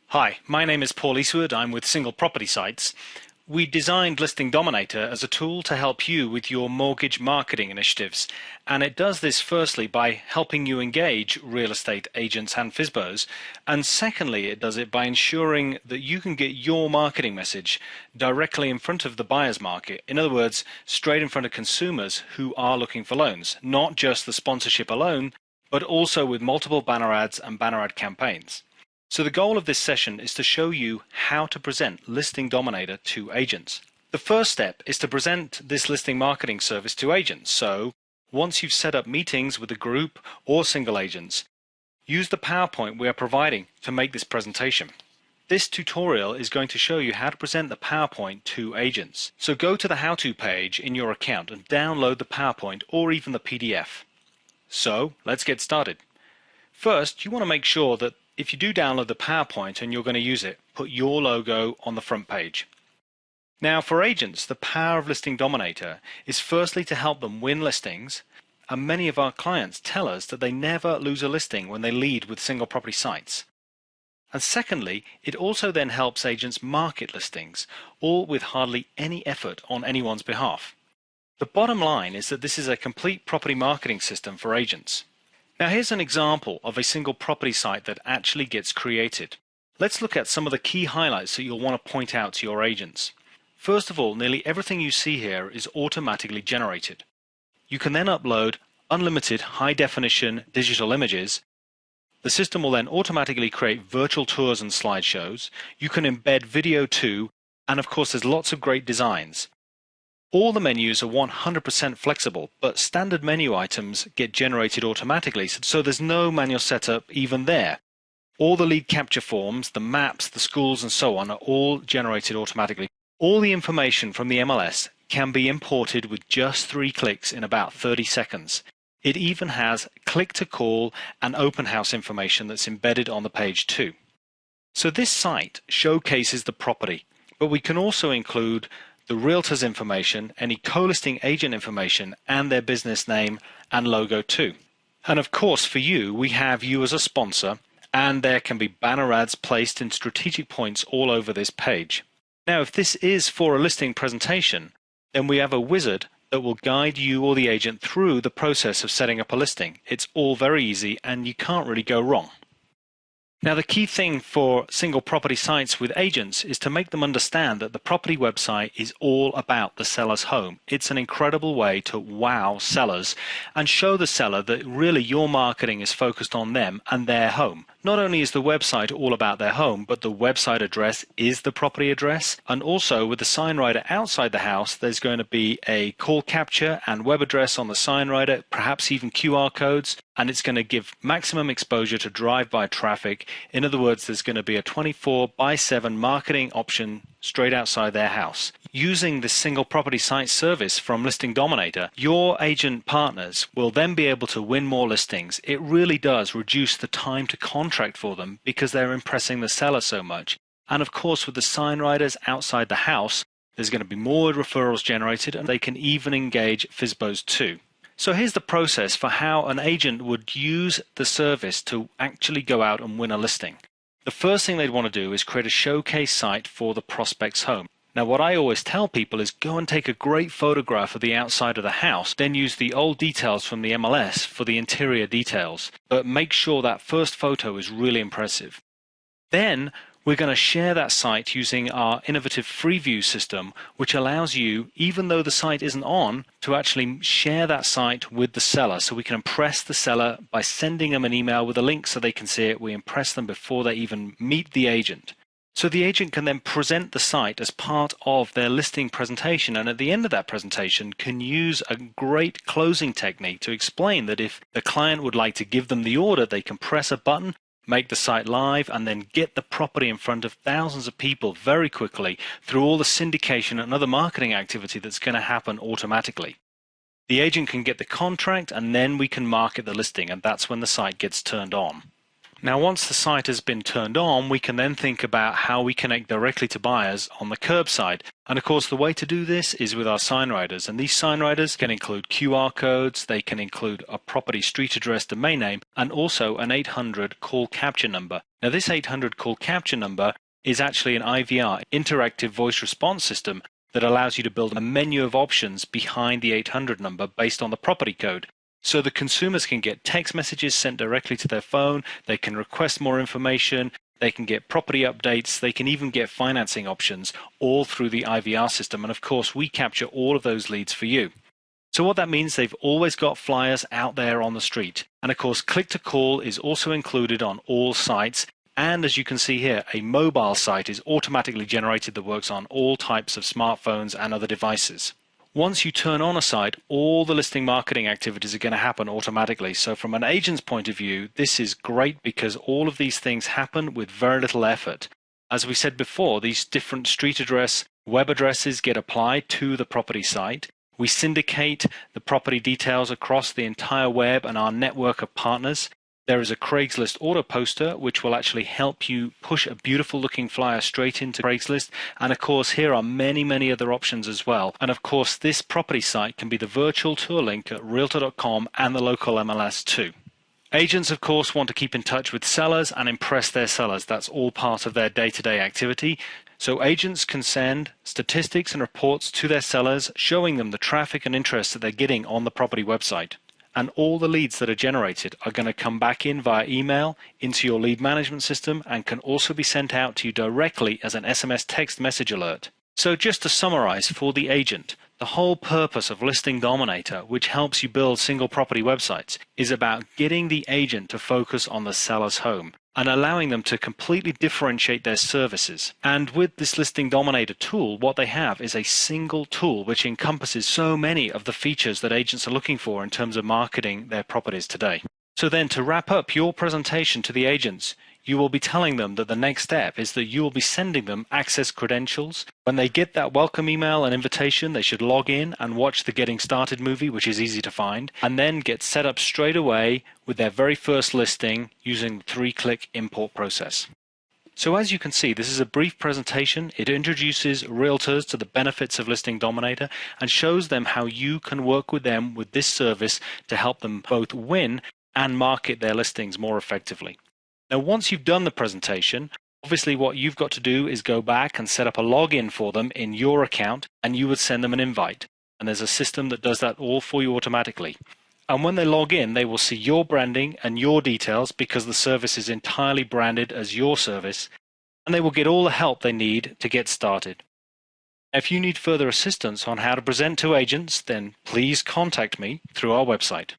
Hi, my name is Paul Eastwood. I'm with Single Property Sites. We designed Listing Dominator as a tool to help you with your mortgage marketing initiatives. And it does this firstly by helping you engage real estate agents and FSBOs. And secondly, it does it by ensuring that you can get your marketing message directly in front of the buyer's market. In other words, straight in front of consumers who are looking for loans, not just the sponsorship alone, but also with multiple banner ads and banner ad campaigns. So the goal of this session is to show you how to present Listing Dominator to agents. The first step is to present this listing marketing service to agents. So once you've set up meetings with a group or single agents, use the PowerPoint we are providing to make this presentation. This tutorial is going to show you how to present the PowerPoint to agents. So go to the how-to page in your account and download the PowerPoint or even the PDF. So let's get started. First, you want to make sure that if you do download the PowerPoint and you're going to use it, put your logo on the front page. Now for agents, the power of Listing Dominator is firstly to help them win listings, and many of our clients tell us that they never lose a listing when they lead with single property sites. And secondly, it also then helps agents market listings, all with hardly any effort on anyone's behalf. The bottom line is that this is a complete property marketing system for agents. Now here's an example of a single property site that actually gets created. Let's look at some of the key highlights that you'll want to point out to your agents. First of all, nearly everything you see here is automatically generated. You can then upload unlimited high-definition digital images. The system will then automatically create virtual tours and slideshows. You can embed video too, and of course there's lots of great designs. All the menus are 100% flexible, but standard menu items get generated automatically, so there's no manual setup even there. All the lead capture forms, the maps, the schools and so on are all generated automatically. All the information from the MLS can be imported with just 3 clicks in about 30 seconds. It even has click to call and open house information that's embedded on the page too. So this site showcases the property, but we can also include the realtor's information, any co-listing agent information, and their business name and logo too. And of course for you, we have you as a sponsor, and there can be banner ads placed in strategic points all over this page. Now if this is for a listing presentation, then we have a wizard that will guide you or the agent through the process of setting up a listing. It's all very easy and you can't really go wrong. Now the key thing for single property sites with agents is to make them understand that the property website is all about the seller's home. It's an incredible way to wow sellers and show the seller that really your marketing is focused on them and their home. Not only is the website all about their home, but the website address is the property address. And also with the sign rider outside the house, there's going to be a call capture and web address on the sign rider, perhaps even QR codes, and it's going to give maximum exposure to drive-by traffic. In other words, there's going to be a 24/7 marketing option straight outside their house. Using this single property site service from Listing Dominator, your agent partners will then be able to win more listings. It really does reduce the time to contract for them because they're impressing the seller so much. And of course, with the sign riders outside the house, there's going to be more referrals generated, and they can even engage FSBOs too. So here's the process for how an agent would use the service to actually go out and win a listing. The first thing they'd want to do is create a showcase site for the prospect's home. Now what I always tell people is go and take a great photograph of the outside of the house, then use the old details from the MLS for the interior details, but make sure that first photo is really impressive. Then we're going to share that site using our innovative Freeview system, which allows you, even though the site isn't on, to actually share that site with the seller. So we can impress the seller by sending them an email with a link so they can see it. We impress them before they even meet the agent. So the agent can then present the site as part of their listing presentation, and at the end of that presentation can use a great closing technique to explain that if the client would like to give them the order, they can press a button, make the site live, and then get the property in front of thousands of people very quickly through all the syndication and other marketing activity that's going to happen automatically. The agent can get the contract, and then we can market the listing, and that's when the site gets turned on. Now, once the site has been turned on, we can then think about how we connect directly to buyers on the curbside. And of course, the way to do this is with our sign riders. And these sign riders can include QR codes, they can include a property street address domain name, and also an 800 call capture number. Now, this 800 call capture number is actually an IVR, interactive voice response system, that allows you to build a menu of options behind the 800 number based on the property code. So the consumers can get text messages sent directly to their phone, they can request more information, they can get property updates, they can even get financing options, all through the IVR system. And of course, we capture all of those leads for you. So what that means, they've always got flyers out there on the street. And of course, click to call is also included on all sites. And as you can see here, a mobile site is automatically generated that works on all types of smartphones and other devices. Once you turn on a site, all the listing marketing activities are going to happen automatically. So from an agent's point of view, this is great because all of these things happen with very little effort. As we said before, these different street address, web addresses get applied to the property site. We syndicate the property details across the entire web and our network of partners. There is a Craigslist auto poster which will actually help you push a beautiful looking flyer straight into Craigslist. And of course, here are many other options as well. And of course, this property site can be the virtual tour link at realtor.com and the local MLS too. Agents, of course, want to keep in touch with sellers and impress their sellers. That's all part of their day-to-day activity. So agents can send statistics and reports to their sellers showing them the traffic and interest that they're getting on the property website. And all the leads that are generated are going to come back in via email into your lead management system and can also be sent out to you directly as an SMS text message alert. So just to summarize for the agent, the whole purpose of Listing Dominator, which helps you build single property websites, is about getting the agent to focus on the seller's home and allowing them to completely differentiate their services. And with this Listing Dominator tool, what they have is a single tool which encompasses so many of the features that agents are looking for in terms of marketing their properties today. So then, to wrap up your presentation to the agents, you will be telling them that the next step is that you will be sending them access credentials. When they get that welcome email and invitation, they should log in and watch the Getting Started movie, which is easy to find, and then get set up straight away with their very first listing using the 3-click import process. So as you can see, this is a brief presentation. It introduces realtors to the benefits of Listing Dominator and shows them how you can work with them with this service to help them both win and market their listings more effectively. Now, once you've done the presentation, obviously what you've got to do is go back and set up a login for them in your account, and you would send them an invite. And there's a system that does that all for you automatically. And when they log in, they will see your branding and your details because the service is entirely branded as your service, and they will get all the help they need to get started. If you need further assistance on how to present to agents, then please contact me through our website.